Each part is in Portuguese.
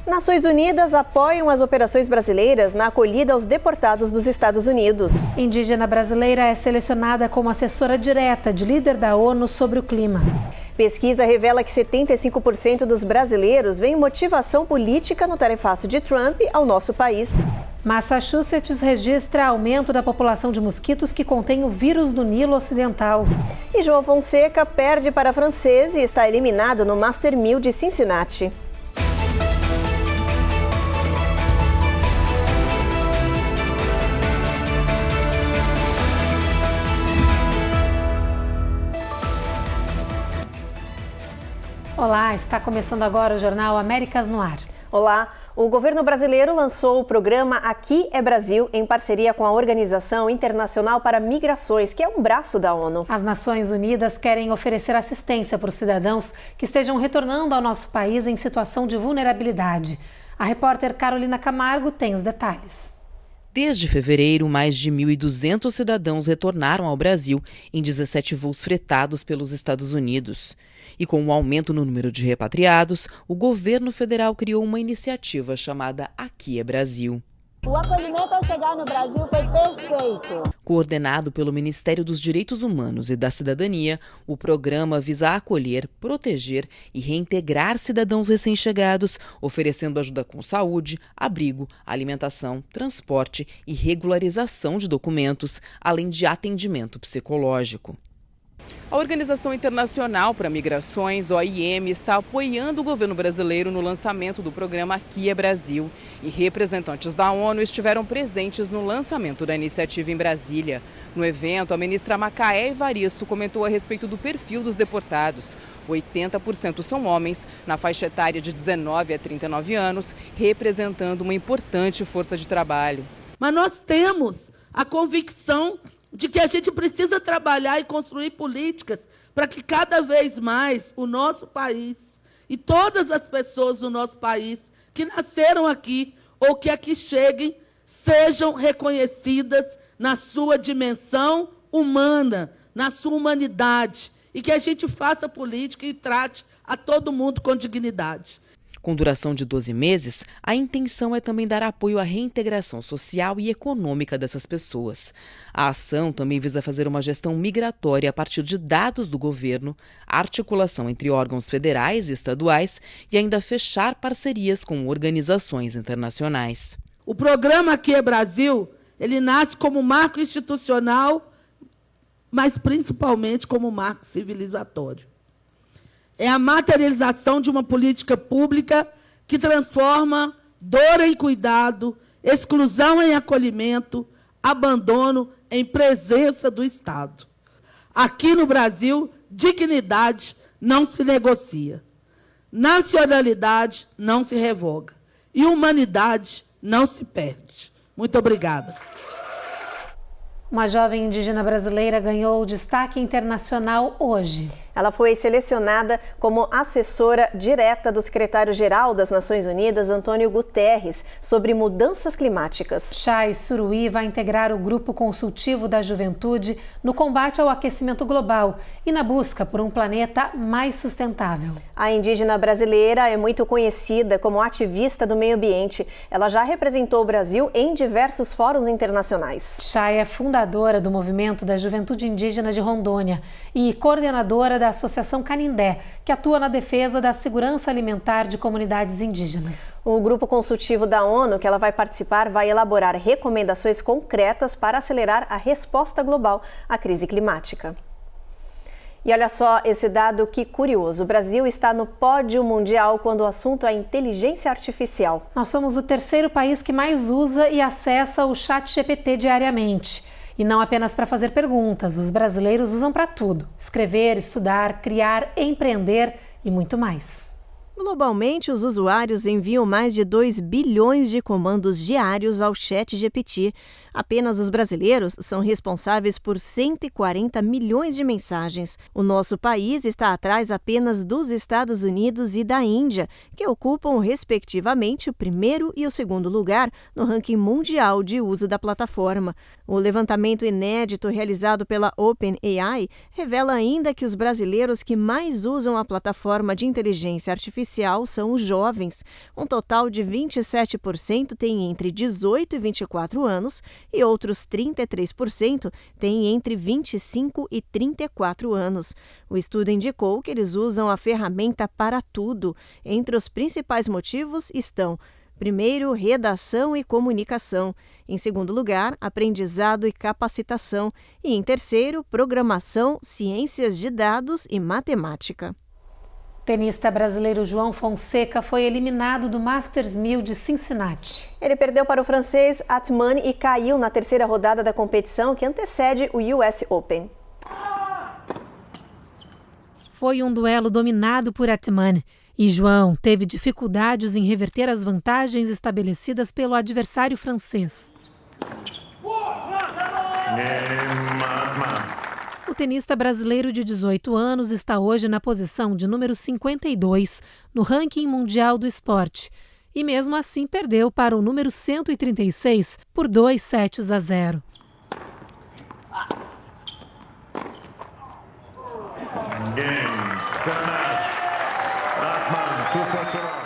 Nações Unidas apoiam as operações brasileiras na acolhida aos deportados dos Estados Unidos. Indígena brasileira é selecionada como assessora direta de líder da ONU sobre o clima. Pesquisa revela que 75% dos brasileiros veem motivação política no tarifaço de Trump ao nosso país. Massachusetts registra aumento da população de mosquitos que contém o vírus do Nilo Ocidental. E João Fonseca perde para francês e está eliminado no Master 1000 de Cincinnati. Olá, está começando agora o Jornal Américas no Ar. Olá, o governo brasileiro lançou o programa Aqui é Brasil em parceria com a Organização Internacional para Migrações, que é um braço da ONU. As Nações Unidas querem oferecer assistência para os cidadãos que estejam retornando ao nosso país em situação de vulnerabilidade. A repórter Carolina Camargo tem os detalhes. Desde fevereiro, mais de 1.200 cidadãos retornaram ao Brasil em 17 voos fretados pelos Estados Unidos. E com o aumento no número de repatriados, o governo federal criou uma iniciativa chamada Aqui é Brasil. O acolhimento ao chegar no Brasil foi perfeito. Coordenado pelo Ministério dos Direitos Humanos e da Cidadania, o programa visa acolher, proteger e reintegrar cidadãos recém-chegados, oferecendo ajuda com saúde, abrigo, alimentação, transporte e regularização de documentos, além de atendimento psicológico. A Organização Internacional para Migrações, OIM, está apoiando o governo brasileiro no lançamento do programa Aqui é Brasil. E representantes da ONU estiveram presentes no lançamento da iniciativa em Brasília. No evento, a ministra Macaé Evaristo comentou a respeito do perfil dos deportados. 80% são homens, na faixa etária de 19 a 39 anos, representando uma importante força de trabalho. Mas nós temos a convicção de que a gente precisa trabalhar e construir políticas para que cada vez mais o nosso país e todas as pessoas do nosso país que nasceram aqui ou que aqui cheguem sejam reconhecidas na sua dimensão humana, na sua humanidade, e que a gente faça política e trate a todo mundo com dignidade. Com duração de 12 meses, a intenção é também dar apoio à reintegração social e econômica dessas pessoas. A ação também visa fazer uma gestão migratória a partir de dados do governo, articulação entre órgãos federais e estaduais e ainda fechar parcerias com organizações internacionais. O programa Aqui é Brasil, ele nasce como marco institucional, mas principalmente como marco civilizatório. É a materialização de uma política pública que transforma dor em cuidado, exclusão em acolhimento, abandono em presença do Estado. Aqui no Brasil, dignidade não se negocia, nacionalidade não se revoga e humanidade não se perde. Muito obrigada. Uma jovem indígena brasileira ganhou destaque internacional hoje. Ela foi selecionada como assessora direta do secretário-geral das Nações Unidas, Antônio Guterres, sobre mudanças climáticas. Chay Suruí vai integrar o grupo consultivo da juventude no combate ao aquecimento global e na busca por um planeta mais sustentável. A indígena brasileira é muito conhecida como ativista do meio ambiente. Ela já representou o Brasil em diversos fóruns internacionais. Chay é fundadora do Movimento da Juventude Indígena de Rondônia e coordenadora da Associação Canindé, que atua na defesa da segurança alimentar de comunidades indígenas. O grupo consultivo da ONU, que ela vai participar, vai elaborar recomendações concretas para acelerar a resposta global à crise climática. E olha só esse dado que curioso. O Brasil está no pódio mundial quando o assunto é inteligência artificial. Nós somos o terceiro país que mais usa e acessa o ChatGPT diariamente. E não apenas para fazer perguntas, os brasileiros usam para tudo: escrever, estudar, criar, empreender e muito mais. Globalmente, os usuários enviam mais de 2 bilhões de comandos diários ao ChatGPT. Apenas os brasileiros são responsáveis por 140 milhões de mensagens. O nosso país está atrás apenas dos Estados Unidos e da Índia, que ocupam, respectivamente, o primeiro e o segundo lugar no ranking mundial de uso da plataforma. O levantamento inédito realizado pela OpenAI revela ainda que os brasileiros que mais usam a plataforma de inteligência artificial oficial são os jovens. Um total de 27% tem entre 18 e 24 anos e outros 33% têm entre 25 e 34 anos. O estudo indicou que eles usam a ferramenta para tudo. Entre os principais motivos estão: primeiro, redação e comunicação. Em segundo lugar, aprendizado e capacitação. E em terceiro, programação, ciências de dados e matemática. O tenista brasileiro João Fonseca foi eliminado do Masters 1000 de Cincinnati. Ele perdeu para o francês Atman e caiu na terceira rodada da competição que antecede o US Open. Foi um duelo dominado por Atman. E João teve dificuldades em reverter as vantagens estabelecidas pelo adversário francês. O tenista brasileiro de 18 anos está hoje na posição de número 52 no ranking mundial do esporte. E mesmo assim perdeu para o número 136 por 2-0.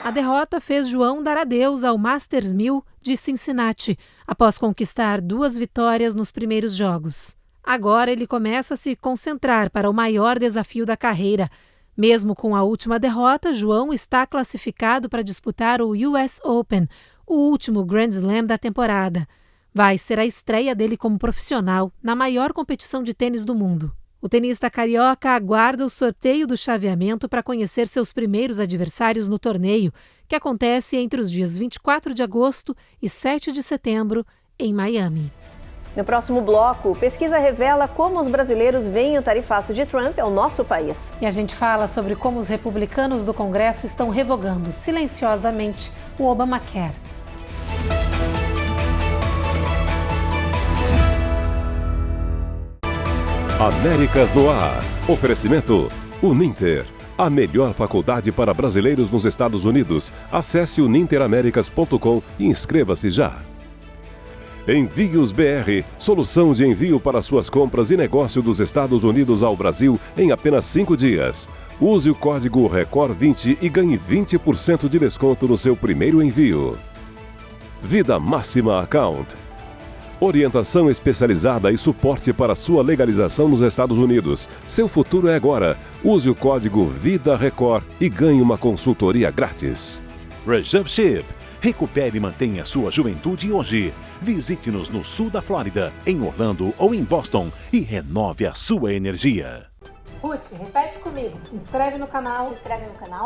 A derrota fez João dar adeus ao Masters 1000 de Cincinnati, após conquistar 2 vitórias nos primeiros jogos. Agora ele começa a se concentrar para o maior desafio da carreira. Mesmo com a última derrota, João está classificado para disputar o US Open, o último Grand Slam da temporada. Vai ser a estreia dele como profissional na maior competição de tênis do mundo. O tenista carioca aguarda o sorteio do chaveamento para conhecer seus primeiros adversários no torneio, que acontece entre os dias 24 de agosto e 7 de setembro, em Miami. No próximo bloco, pesquisa revela como os brasileiros veem o tarifaço de Trump ao nosso país. E a gente fala sobre como os republicanos do Congresso estão revogando silenciosamente o Obamacare. Américas no Ar. Oferecimento Uninter. A melhor faculdade para brasileiros nos Estados Unidos. Acesse uninteraméricas.com e inscreva-se já. Envios BR. Solução de envio para suas compras e negócio dos Estados Unidos ao Brasil em apenas 5 dias. Use o código RECOR20 e ganhe 20% de desconto no seu primeiro envio. Vida Máxima Account. Orientação especializada e suporte para sua legalização nos Estados Unidos. Seu futuro é agora. Use o código VIDARECOR e ganhe uma consultoria grátis. Reserve Ship. Recupere e mantenha sua juventude hoje. Visite-nos no sul da Flórida, em Orlando ou em Boston e renove a sua energia. Ruth, repete comigo. Se inscreve no canal.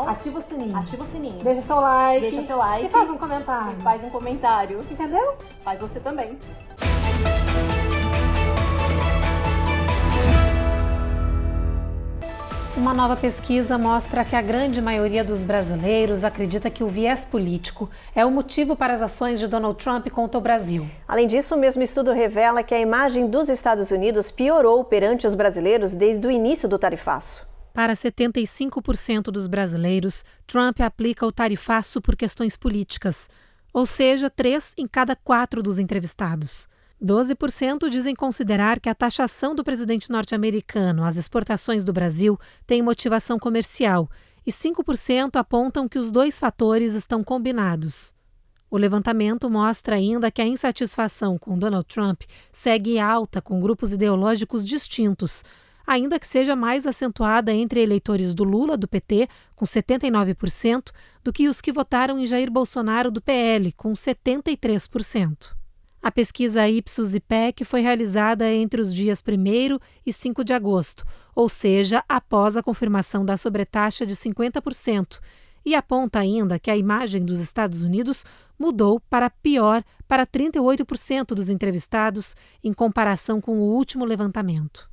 Ativa o sininho. Deixa seu like. E faz um comentário. Entendeu? Faz você também. Uma nova pesquisa mostra que a grande maioria dos brasileiros acredita que o viés político é o motivo para as ações de Donald Trump contra o Brasil. Além disso, o mesmo estudo revela que a imagem dos Estados Unidos piorou perante os brasileiros desde o início do tarifaço. Para 75% dos brasileiros, Trump aplica o tarifaço por questões políticas, ou seja, 3 em cada 4 dos entrevistados. 12% dizem considerar que a taxação do presidente norte-americano às exportações do Brasil tem motivação comercial e 5% apontam que os dois fatores estão combinados. O levantamento mostra ainda que a insatisfação com Donald Trump segue alta com grupos ideológicos distintos, ainda que seja mais acentuada entre eleitores do Lula, do PT, com 79%, do que os que votaram em Jair Bolsonaro, do PL, com 73%. A pesquisa Ipsos-IPEC foi realizada entre os dias 1º e 5 de agosto, ou seja, após a confirmação da sobretaxa de 50%, e aponta ainda que a imagem dos Estados Unidos mudou para pior para 38% dos entrevistados em comparação com o último levantamento.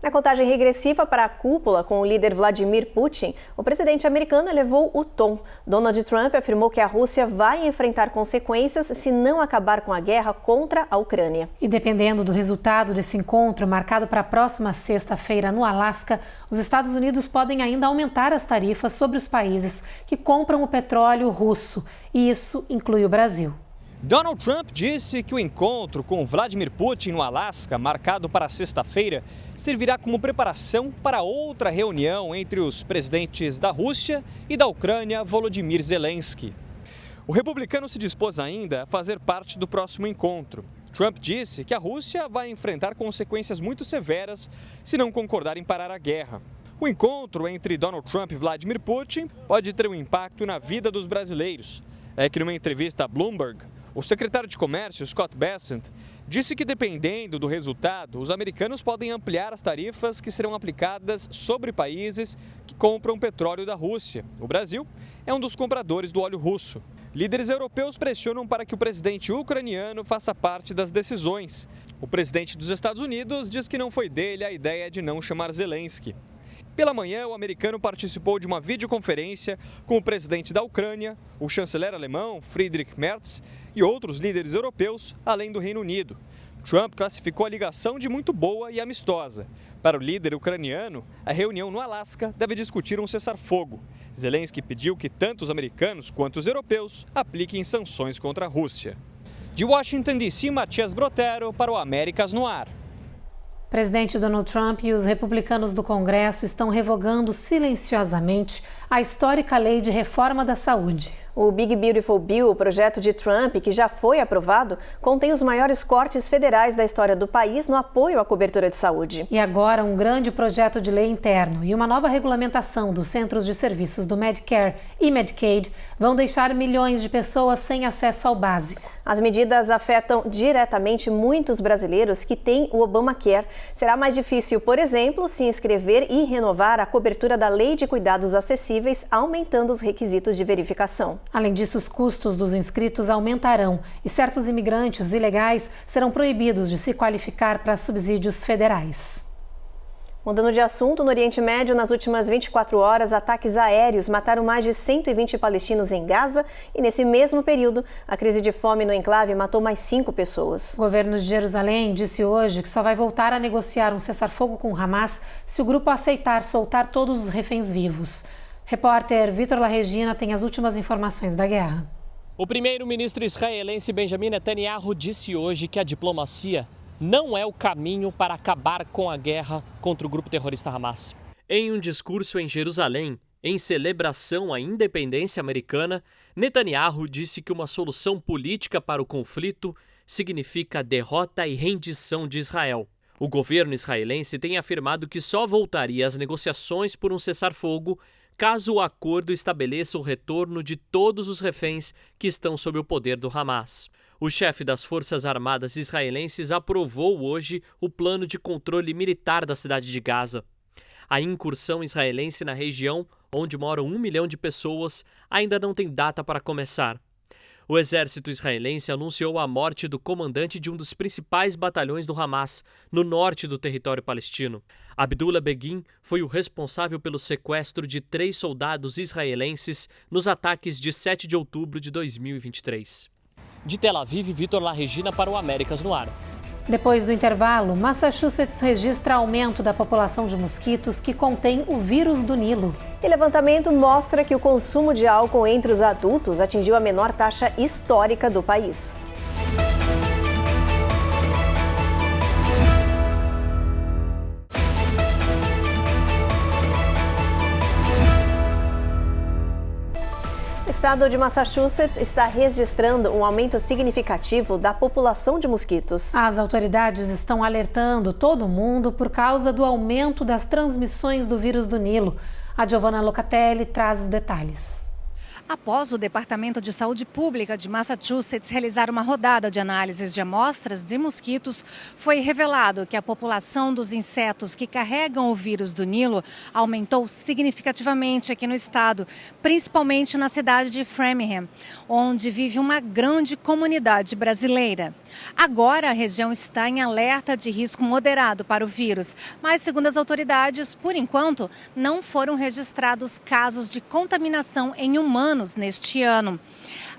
Na contagem regressiva para a cúpula com o líder Vladimir Putin, o presidente americano elevou o tom. Donald Trump afirmou que a Rússia vai enfrentar consequências se não acabar com a guerra contra a Ucrânia. E dependendo do resultado desse encontro, marcado para a próxima sexta-feira no Alasca, os Estados Unidos podem ainda aumentar as tarifas sobre os países que compram o petróleo russo. E isso inclui o Brasil. Donald Trump disse que o encontro com Vladimir Putin no Alasca, marcado para sexta-feira, servirá como preparação para outra reunião entre os presidentes da Rússia e da Ucrânia, Volodymyr Zelensky. O republicano se dispôs ainda a fazer parte do próximo encontro. Trump disse que a Rússia vai enfrentar consequências muito severas se não concordar em parar a guerra. O encontro entre Donald Trump e Vladimir Putin pode ter um impacto na vida dos brasileiros. É que numa entrevista a Bloomberg, o secretário de Comércio, Scott Bessent, disse que dependendo do resultado, os americanos podem ampliar as tarifas que serão aplicadas sobre países que compram petróleo da Rússia. O Brasil é um dos compradores do óleo russo. Líderes europeus pressionam para que o presidente ucraniano faça parte das decisões. O presidente dos Estados Unidos diz que não foi dele a ideia de não chamar Zelensky. Pela manhã, o americano participou de uma videoconferência com o presidente da Ucrânia, o chanceler alemão Friedrich Merz e outros líderes europeus, além do Reino Unido. Trump classificou a ligação de muito boa e amistosa. Para o líder ucraniano, a reunião no Alasca deve discutir um cessar-fogo. Zelensky pediu que tanto os americanos quanto os europeus apliquem sanções contra a Rússia. De Washington, D.C., Matias Brotero para o Américas no Ar. Presidente Donald Trump e os republicanos do Congresso estão revogando silenciosamente a histórica lei de reforma da saúde. O Big Beautiful Bill, o projeto de Trump, que já foi aprovado, contém os maiores cortes federais da história do país no apoio à cobertura de saúde. E agora um grande projeto de lei interno e uma nova regulamentação dos centros de serviços do Medicare e Medicaid vão deixar milhões de pessoas sem acesso ao básico. As medidas afetam diretamente muitos brasileiros que têm o Obamacare. Será mais difícil, por exemplo, se inscrever e renovar a cobertura da Lei de Cuidados Acessíveis, aumentando os requisitos de verificação. Além disso, os custos dos inscritos aumentarão e certos imigrantes ilegais serão proibidos de se qualificar para subsídios federais. Mudando de assunto, no Oriente Médio, nas últimas 24 horas, ataques aéreos mataram mais de 120 palestinos em Gaza e, nesse mesmo período, a crise de fome no enclave matou mais 5 pessoas. O governo de Jerusalém disse hoje que só vai voltar a negociar um cessar-fogo com Hamas se o grupo aceitar soltar todos os reféns vivos. Repórter Vitor Larregina tem as últimas informações da guerra. O primeiro-ministro israelense Benjamin Netanyahu disse hoje que a diplomacia não é o caminho para acabar com a guerra contra o grupo terrorista Hamas. Em um discurso em Jerusalém, em celebração à independência americana, Netanyahu disse que uma solução política para o conflito significa derrota e rendição de Israel. O governo israelense tem afirmado que só voltaria às negociações por um cessar-fogo caso o acordo estabeleça o retorno de todos os reféns que estão sob o poder do Hamas. O chefe das Forças Armadas israelenses aprovou hoje o plano de controle militar da cidade de Gaza. A incursão israelense na região, onde moram 1 milhão de pessoas, ainda não tem data para começar. O exército israelense anunciou a morte do comandante de um dos principais batalhões do Hamas, no norte do território palestino. Abdullah Begin foi o responsável pelo sequestro de 3 soldados israelenses nos ataques de 7 de outubro de 2023. De Tel Aviv, Vitor Larregina para o Américas no Ar. Depois do intervalo, Massachusetts registra aumento da população de mosquitos que contém o vírus do Nilo. E levantamento mostra que o consumo de álcool entre os adultos atingiu a menor taxa histórica do país. O estado de Massachusetts está registrando um aumento significativo da população de mosquitos. As autoridades estão alertando todo mundo por causa do aumento das transmissões do vírus do Nilo. A Giovanna Locatelli traz os detalhes. Após o Departamento de Saúde Pública de Massachusetts realizar uma rodada de análises de amostras de mosquitos, foi revelado que a população dos insetos que carregam o vírus do Nilo aumentou significativamente aqui no estado, principalmente na cidade de Framingham, onde vive uma grande comunidade brasileira. Agora a região está em alerta de risco moderado para o vírus, mas segundo as autoridades, por enquanto, não foram registrados casos de contaminação em humanos neste ano.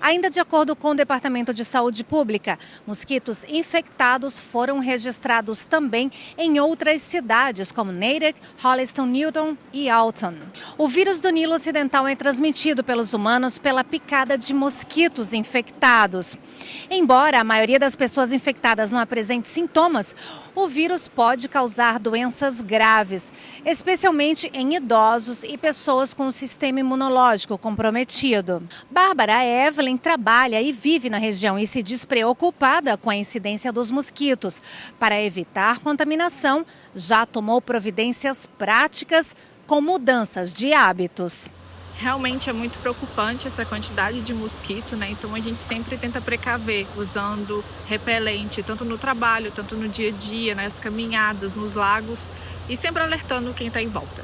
Ainda de acordo com o Departamento de Saúde Pública, mosquitos infectados foram registrados também em outras cidades, como Natick, Holliston, Newton e Alton. O vírus do Nilo Ocidental é transmitido pelos humanos pela picada de mosquitos infectados. Embora a maioria das pessoas infectadas não apresente sintomas, o vírus pode causar doenças graves, especialmente em idosos e pessoas com o sistema imunológico comprometido. Bárbara Evelyn trabalha e vive na região e se diz preocupada com a incidência dos mosquitos. Para evitar contaminação, já tomou providências práticas com mudanças de hábitos. Realmente é muito preocupante essa quantidade de mosquito, né? Então a gente sempre tenta precaver usando repelente, tanto no trabalho, tanto no dia a dia, nas caminhadas, nos lagos e sempre alertando quem está em volta.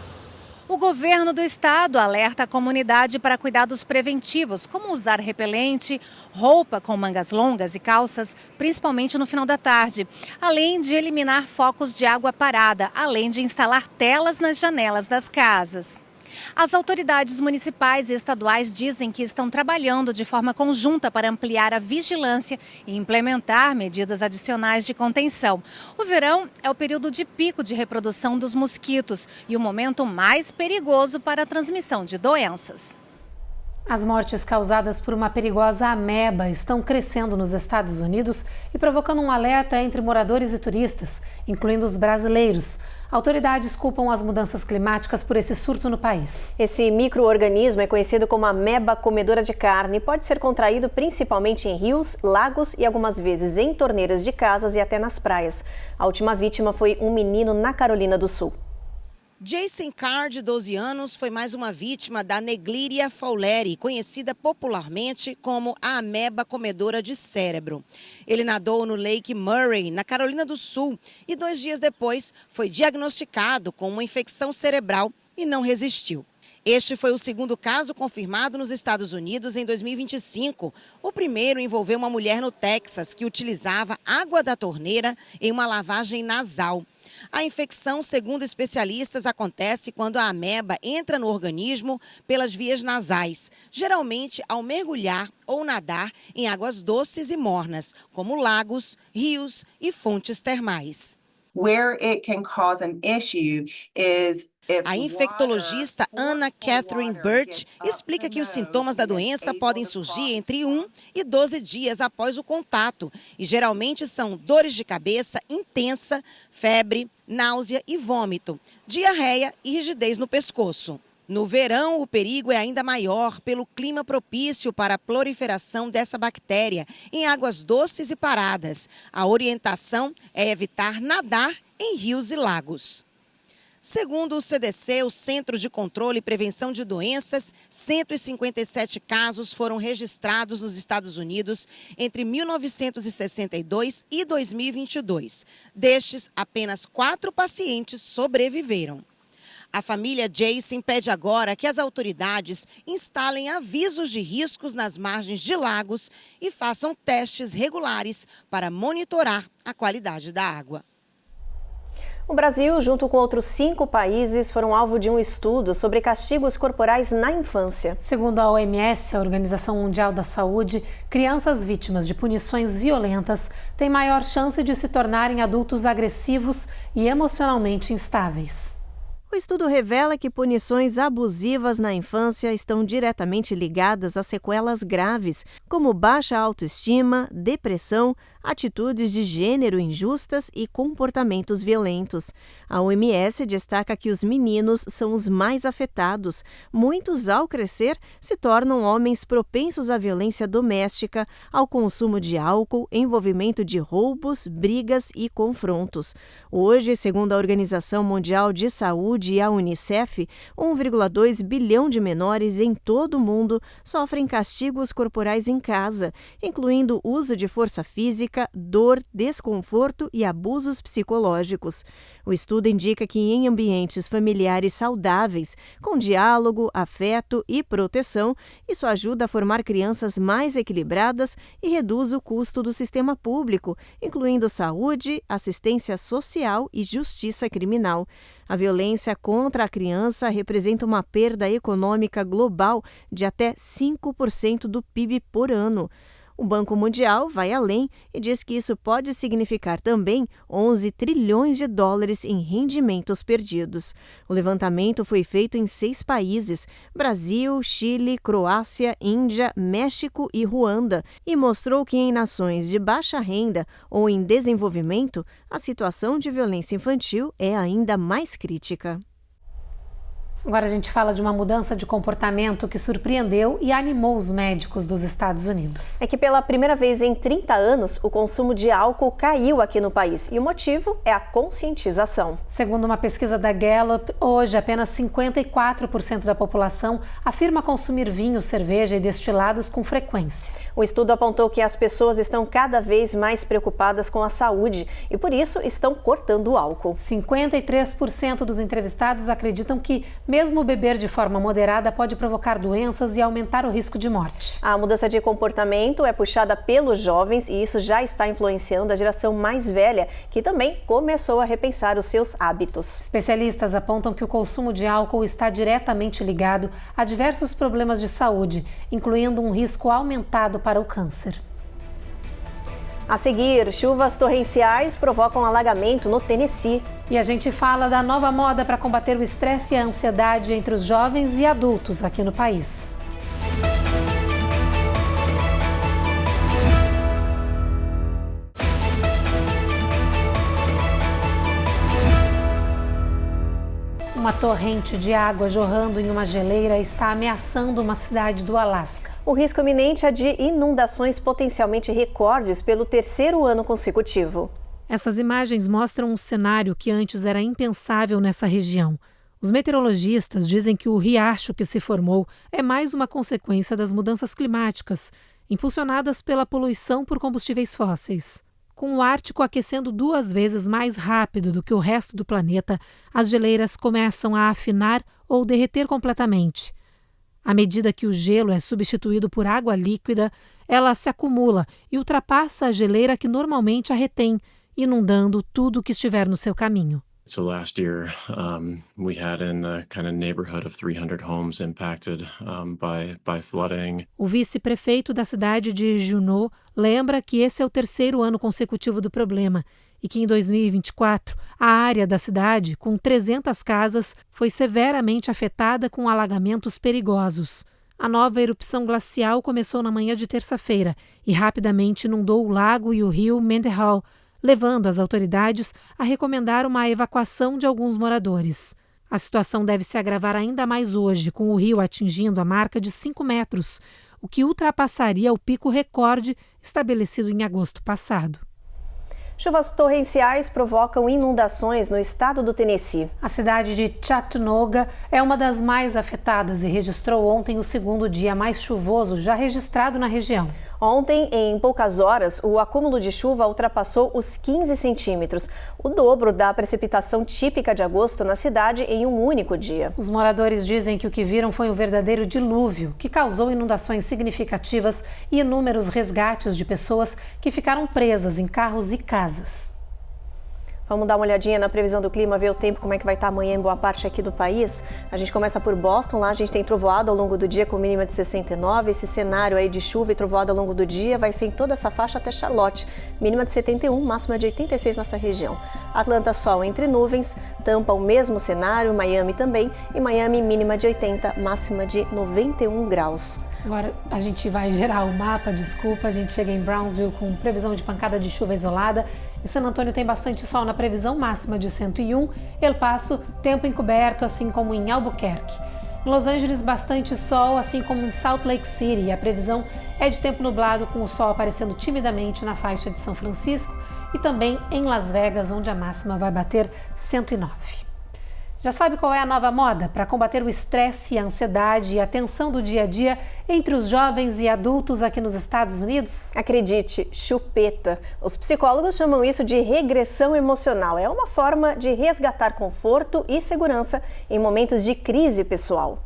O governo do estado alerta a comunidade para cuidados preventivos, como usar repelente, roupa com mangas longas e calças, principalmente no final da tarde, além de eliminar focos de água parada, além de instalar telas nas janelas das casas. As autoridades municipais e estaduais dizem que estão trabalhando de forma conjunta para ampliar a vigilância e implementar medidas adicionais de contenção. O verão é o período de pico de reprodução dos mosquitos e o momento mais perigoso para a transmissão de doenças. As mortes causadas por uma perigosa ameba estão crescendo nos Estados Unidos e provocando um alerta entre moradores e turistas, incluindo os brasileiros. Autoridades culpam as mudanças climáticas por esse surto no país. Esse micro-organismo é conhecido como ameba comedora de carne e pode ser contraído principalmente em rios, lagos e algumas vezes em torneiras de casas e até nas praias. A última vítima foi um menino na Carolina do Sul. Jason Carr, de 12 anos, foi mais uma vítima da Negliria fowleri, conhecida popularmente como a ameba comedora de cérebro. Ele nadou no Lake Murray, na Carolina do Sul, e 2 dias depois foi diagnosticado com uma infecção cerebral e não resistiu. Este foi o segundo caso confirmado nos Estados Unidos em 2025. O primeiro envolveu uma mulher no Texas que utilizava água da torneira em uma lavagem nasal. A infecção, segundo especialistas, acontece quando a ameba entra no organismo pelas vias nasais, geralmente ao mergulhar ou nadar em águas doces e mornas, como lagos, rios e fontes termais. Where it can cause an issue is a infectologista Anna Catherine Birch explica que os sintomas da doença podem surgir entre 1 e 12 dias após o contato e geralmente são dores de cabeça intensa, febre, náusea e vômito, diarreia e rigidez no pescoço. No verão, o perigo é ainda maior pelo clima propício para a proliferação dessa bactéria em águas doces e paradas. A orientação é evitar nadar em rios e lagos. Segundo o CDC, o Centro de Controle e Prevenção de Doenças, 157 casos foram registrados nos Estados Unidos entre 1962 e 2022. Destes, apenas 4 pacientes sobreviveram. A família Jason pede agora que as autoridades instalem avisos de riscos nas margens de lagos e façam testes regulares para monitorar a qualidade da água. O Brasil, junto com outros 5 países, foram alvo de um estudo sobre castigos corporais na infância. Segundo a OMS, a Organização Mundial da Saúde, crianças vítimas de punições violentas têm maior chance de se tornarem adultos agressivos e emocionalmente instáveis. O estudo revela que punições abusivas na infância estão diretamente ligadas a sequelas graves, como baixa autoestima, depressão, atitudes de gênero injustas e comportamentos violentos. A OMS destaca que os meninos são os mais afetados. Muitos, ao crescer, se tornam homens propensos à violência doméstica, ao consumo de álcool, envolvimento de roubos, brigas e confrontos. Hoje, segundo a Organização Mundial de Saúde e a Unicef, 1,2 bilhão de menores em todo o mundo sofrem castigos corporais em casa, incluindo uso de força física, dor, desconforto e abusos psicológicos. O estudo indica que em ambientes familiares saudáveis, com diálogo, afeto e proteção, isso ajuda a formar crianças mais equilibradas e reduz o custo do sistema público, incluindo saúde, assistência social e justiça criminal. A violência contra a criança representa uma perda econômica global de até 5% do PIB por ano. O Banco Mundial vai além e diz que isso pode significar também 11 trilhões de dólares em rendimentos perdidos. O levantamento foi feito em 6 países: Brasil, Chile, Croácia, Índia, México e Ruanda, e mostrou que em nações de baixa renda ou em desenvolvimento, a situação de violência infantil é ainda mais crítica. Agora a gente fala de uma mudança de comportamento que surpreendeu e animou os médicos dos Estados Unidos. É que pela primeira vez em 30 anos, o consumo de álcool caiu aqui no país e o motivo é a conscientização. Segundo uma pesquisa da Gallup, hoje apenas 54% da população afirma consumir vinho, cerveja e destilados com frequência. O estudo apontou que as pessoas estão cada vez mais preocupadas com a saúde e por isso estão cortando o álcool. 53% dos entrevistados acreditam que mesmo beber de forma moderada pode provocar doenças e aumentar o risco de morte. A mudança de comportamento é puxada pelos jovens e isso já está influenciando a geração mais velha, que também começou a repensar os seus hábitos. Especialistas apontam que o consumo de álcool está diretamente ligado a diversos problemas de saúde, incluindo um risco aumentado para o câncer. A seguir, chuvas torrenciais provocam alagamento no Tennessee. E a gente fala da nova moda para combater o estresse e a ansiedade entre os jovens e adultos aqui no país. Uma torrente de água jorrando em uma geleira está ameaçando uma cidade do Alasca. O risco iminente é de inundações potencialmente recordes pelo 3º ano consecutivo. Essas imagens mostram um cenário que antes era impensável nessa região. Os meteorologistas dizem que o riacho que se formou é mais uma consequência das mudanças climáticas, impulsionadas pela poluição por combustíveis fósseis. Com o Ártico aquecendo 2 vezes mais rápido do que o resto do planeta, as geleiras começam a afinar ou derreter completamente. À medida que o gelo é substituído por água líquida, ela se acumula e ultrapassa a geleira que normalmente a retém, inundando tudo que estiver no seu caminho. So last year, we had in the kind of neighborhood of 300 homes impacted by flooding. O vice-prefeito da cidade de Juneau lembra que esse é o 3º ano consecutivo do problema e que em 2024 a área da cidade, com 300 casas, foi severamente afetada com alagamentos perigosos. A nova erupção glacial começou na manhã de terça-feira e rapidamente inundou o lago e o rio Mendenhall, levando as autoridades a recomendar uma evacuação de alguns moradores. A situação deve se agravar ainda mais hoje, com o rio atingindo a marca de 5 metros, o que ultrapassaria o pico recorde estabelecido em agosto passado. Chuvas torrenciais provocam inundações no estado do Tennessee. A cidade de Chattanooga é uma das mais afetadas e registrou ontem o 2º dia mais chuvoso já registrado na região. Ontem, em poucas horas, o acúmulo de chuva ultrapassou os 15 centímetros, o dobro da precipitação típica de agosto na cidade em um único dia. Os moradores dizem que o que viram foi um verdadeiro dilúvio, que causou inundações significativas e inúmeros resgates de pessoas que ficaram presas em carros e casas. Vamos dar uma olhadinha na previsão do clima, ver o tempo, como é que vai estar amanhã em boa parte aqui do país. A gente começa por Boston, lá a gente tem trovoada ao longo do dia com mínima de 69. Esse cenário aí de chuva e trovoada ao longo do dia vai ser em toda essa faixa até Charlotte. Mínima de 71, máxima de 86 nessa região. Atlanta, sol entre nuvens, Tampa o mesmo cenário, Miami também. E Miami, mínima de 80, máxima de 91 graus. Agora a gente vai gerar o mapa, desculpa, a gente chega em Brownsville com previsão de pancada de chuva isolada. Em San Antônio tem bastante sol na previsão máxima de 101. El Paso, tempo encoberto, assim como em Albuquerque. Em Los Angeles, bastante sol, assim como em Salt Lake City. A previsão é de tempo nublado, com o sol aparecendo timidamente na faixa de São Francisco e também em Las Vegas, onde a máxima vai bater 109. Já sabe qual é a nova moda para combater o estresse, a ansiedade e a tensão do dia a dia entre os jovens e adultos aqui nos Estados Unidos? Acredite, chupeta. Os psicólogos chamam isso de regressão emocional. É uma forma de resgatar conforto e segurança em momentos de crise pessoal.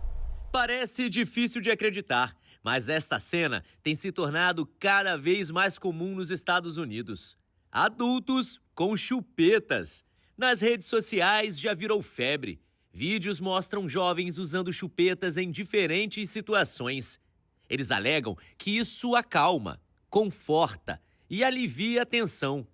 Parece difícil de acreditar, mas esta cena tem se tornado cada vez mais comum nos Estados Unidos. Adultos com chupetas. Nas redes sociais já virou febre. Vídeos mostram jovens usando chupetas em diferentes situações. Eles alegam que isso acalma, conforta e alivia a tensão.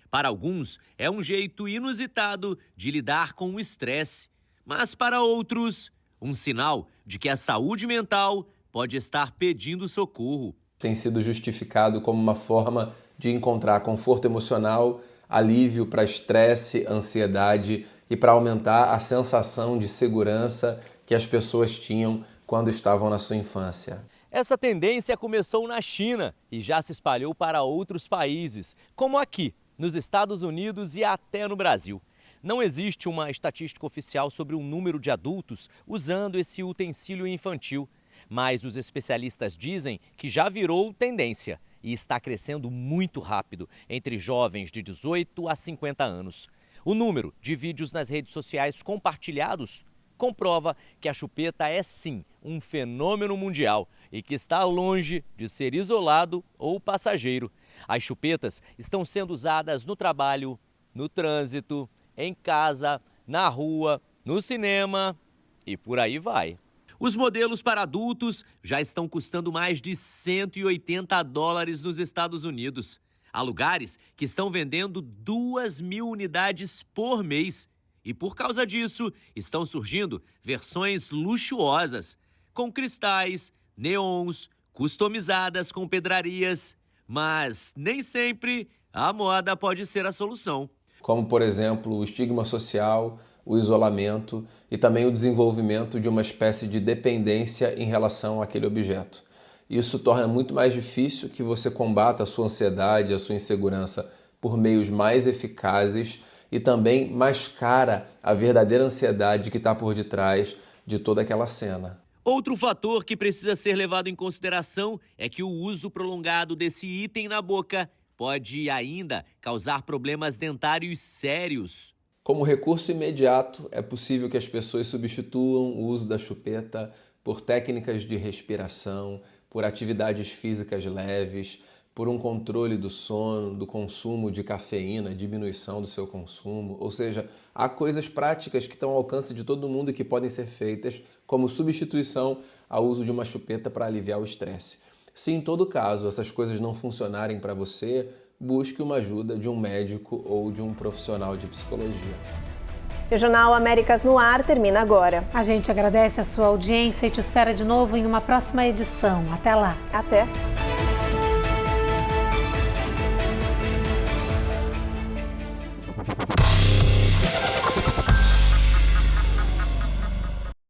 Para alguns, é um jeito inusitado de lidar com o estresse. Mas para outros, um sinal de que a saúde mental pode estar pedindo socorro. Tem sido justificado como uma forma de encontrar conforto emocional, alívio para estresse, ansiedade e para aumentar a sensação de segurança que as pessoas tinham quando estavam na sua infância. Essa tendência começou na China e já se espalhou para outros países, como aqui, nos Estados Unidos e até no Brasil. Não existe uma estatística oficial sobre o número de adultos usando esse utensílio infantil, mas os especialistas dizem que já virou tendência e está crescendo muito rápido entre jovens de 18 a 50 anos. O número de vídeos nas redes sociais compartilhados comprova que a chupeta é sim um fenômeno mundial e que está longe de ser isolado ou passageiro. As chupetas estão sendo usadas no trabalho, no trânsito, em casa, na rua, no cinema e por aí vai. Os modelos para adultos já estão custando mais de $180 nos Estados Unidos. Há lugares que estão vendendo 2.000 unidades por mês. E por causa disso, estão surgindo versões luxuosas, com cristais, neons, customizadas com pedrarias. Mas nem sempre a moda pode ser a solução. Como, por exemplo, o estigma social, o isolamento e também o desenvolvimento de uma espécie de dependência em relação àquele objeto. Isso torna muito mais difícil que você combata a sua ansiedade, a sua insegurança por meios mais eficazes e também mascara a verdadeira ansiedade que está por detrás de toda aquela cena. Outro fator que precisa ser levado em consideração é que o uso prolongado desse item na boca pode ainda causar problemas dentários sérios. Como recurso imediato, é possível que as pessoas substituam o uso da chupeta por técnicas de respiração, por atividades físicas leves, por um controle do sono, do consumo de cafeína, diminuição do seu consumo. Ou seja, há coisas práticas que estão ao alcance de todo mundo e que podem ser feitas como substituição ao uso de uma chupeta para aliviar o estresse. Se em todo caso essas coisas não funcionarem para você, busque uma ajuda de um médico ou de um profissional de psicologia. O Jornal Américas no Ar termina agora. A gente agradece a sua audiência e te espera de novo em uma próxima edição. Até lá. Até.